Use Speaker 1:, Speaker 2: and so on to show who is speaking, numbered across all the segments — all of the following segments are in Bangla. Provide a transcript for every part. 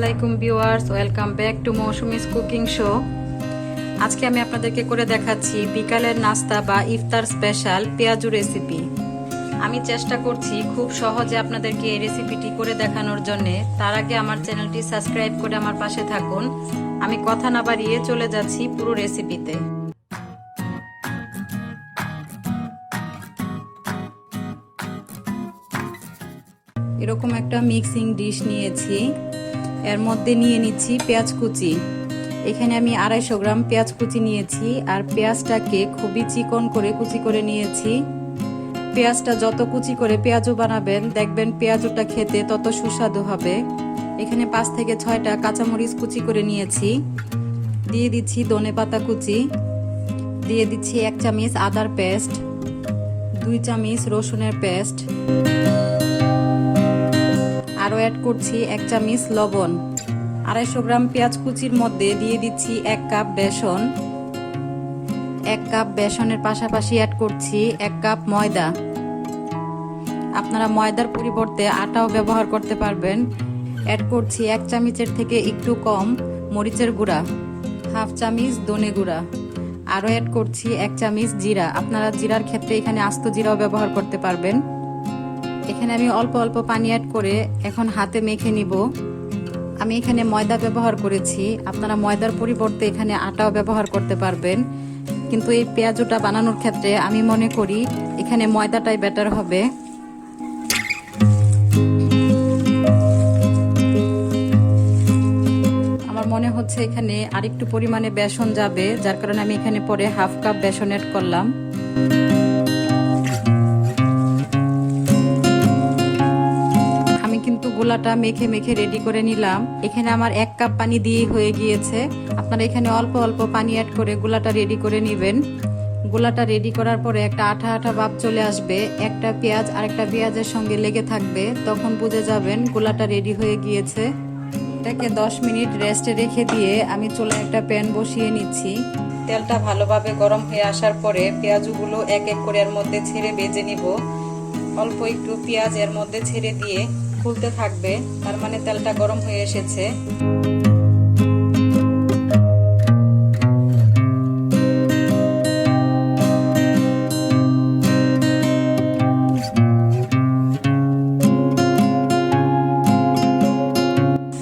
Speaker 1: আলাইকুম viewers, welcome back to Mousumi's cooking show. আজকে আমি আপনাদেরকে করে দেখাচ্ছি বিকালের নাস্তা বা ইফতার স্পেশাল পেঁয়াজু রেসিপি। আমি চেষ্টা করছি খুব সহজে আপনাদেরকে এই রেসিপিটি করে দেখানোর জন্য। তার আগে আমার চ্যানেলটি সাবস্ক্রাইব করে আমার পাশে থাকুন। আমি কথা না বাড়িয়ে চলে যাচ্ছি পুরো রেসিপিতে। এরকম একটা মিক্সিং ডিশ নিয়েছি, এর মধ্যে নিয়ে নিচ্ছি পেঁয়াজ কুচি। এখানে আমি 250 গ্রাম পেঁয়াজ কুচি নিয়েছি, আর পেঁয়াজটাকে খুবই চিকন করে কুচি করে নিয়েছি। পেঁয়াজটা যত কুচি করে পেঁয়াজু বানাবেন, দেখবেন পেঁয়াজুটা খেতে তত সুস্বাদু হবে। এখানে 5 থেকে 6টা কাঁচামরিচ কুচি করে নিয়েছি। দিয়ে দিচ্ছি ধনেপাতা কুচি, দিয়ে দিচ্ছি 1 চামচ আদার পেস্ট, 2 চামচ রসুনের পেস্ট, আরও অ্যাড করছি 1 চামচ লবণ। 250 গ্রাম পেঁয়াজ কুচির মধ্যে দিয়ে দিচ্ছি 1 কাপ বেসন। 1 কাপ বেসনের পাশাপাশি অ্যাড করছি 1 কাপ ময়দা। আপনারা ময়দার পরিবর্তে আটাও ব্যবহার করতে পারবেন। অ্যাড করছি 1 চামচের থেকে একটু কম মরিচের গুঁড়া, 1/2 চামচ ধনে গুঁড়া। আরও অ্যাড করছি 1 চামচ জিরা। আপনারা জিরার ক্ষেত্রে এখানে আস্ত জিরাও ব্যবহার করতে পারবেন। এখানে আমি অল্প অল্প পানি অ্যাড করে এখন হাতে মেখে নিব। আমি এখানে ময়দা ব্যবহার করেছি, আপনারা ময়দার পরিবর্তে এখানে আটাও ব্যবহার করতে পারবেন। কিন্তু এই পেঁয়াজুটা বানানোর ক্ষেত্রে আমি মনে করি এখানে ময়দাটাই বেটার হবে। আমার মনে হচ্ছে এখানে আরেকটু পরিমাণে বেসন যাবে, যার কারণে আমি এখানে পরে 1/2 কাপ বেসন অ্যাড করলাম। গোলাটা মেখে মেখে রেডি করে নিলাম। এখানে আমার 1 কাপ পানি দিয়ে হয়ে গিয়েছে। আপনারা এখানে অল্প অল্প পানি অ্যাড করে গোলাটা রেডি করে নেবেন। গোলাটা রেডি করার পরে একটা আঠা আঠা ভাব চলে আসবে, একটা পেঁয়াজ আরেকটা পেঁয়াজের সঙ্গে লেগে থাকবে, তখন বুঝে যাবেন গোলাটা রেডি হয়ে গিয়েছে। এটাকে 10 মিনিট রেস্টে রেখে দিয়ে আমি চুলায় একটা প্যান বসিয়ে নিচ্ছি। তেলটা ভালোভাবে গরম হয়ে আসার পরে পেঁয়াজগুলো এক এক করে এর মধ্যে ছেড়ে ভেজে নিব। অল্প একটু পেঁয়াজ এর মধ্যে ছেড়ে দিয়ে ফুলতে থাকবে, তার মানে তেলটা গরম হয়ে এসেছে।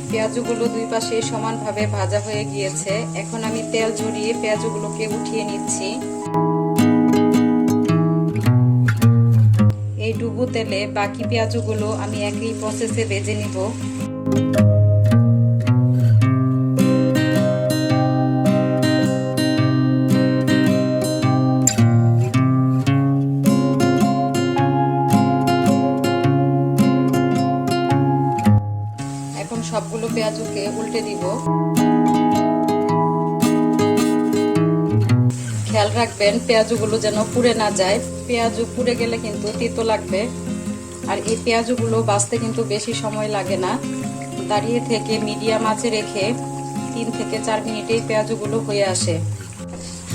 Speaker 1: পেঁয়াজগুলো দুই পাশে সমানভাবে ভাজা হয়ে গিয়েছে। এখন আমি তেল ঝরিয়ে পেঁয়াজগুলোকে উঠিয়ে নিচ্ছি। এই ডুবো তেলে বাকি পেঁয়াজগুলো আমি একই প্রসেসে ভেজে নিব। এখন সবগুলো পেঁয়াজকে উল্টে দিব। খেয়াল রাখবেন পেঁয়াজগুলো যেন পুড়ে না যায়। পেঁয়াজ পুড়ে গেলে কিন্তু তিতো লাগবে। আর এই পেঁয়াজগুলো ভাজতে কিন্তু বেশি সময় লাগে না। দাঁড়িয়ে থেকে মিডিয়াম আঁচে রেখে 3 থেকে 4 মিনিটেই পেঁয়াজগুলো হয়ে আসে।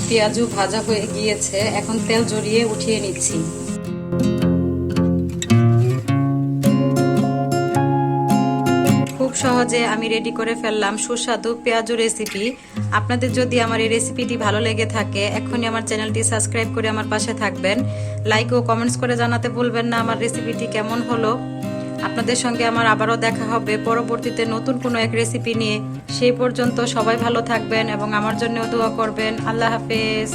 Speaker 1: পেঁয়াজ ভাজা হয়ে গিয়েছে, এখন তেল ঝরিয়ে উঠিয়ে নিচ্ছি। খুব সহজে আমি রেডি করে ফেললাম সুস্বাদু পেঁয়াজু রেসিপি। আপনাদের যদি আমার এই রেসিপিটি ভালো লেগে থাকে, এখনই আমার চ্যানেলটি সাবস্ক্রাইব করে আমার পাশে থাকবেন। লাইক ও কমেন্টস করে জানাতে ভুলবেন না আমার রেসিপিটি কেমন হলো। আপনাদের সঙ্গে আমার আবারও দেখা হবে পরবর্তীতে নতুন কোনো এক রেসিপি নিয়ে। সেই পর্যন্ত সবাই ভালো থাকবেন এবং আমার জন্যও দোয়া করবেন। আল্লাহ হাফেজ।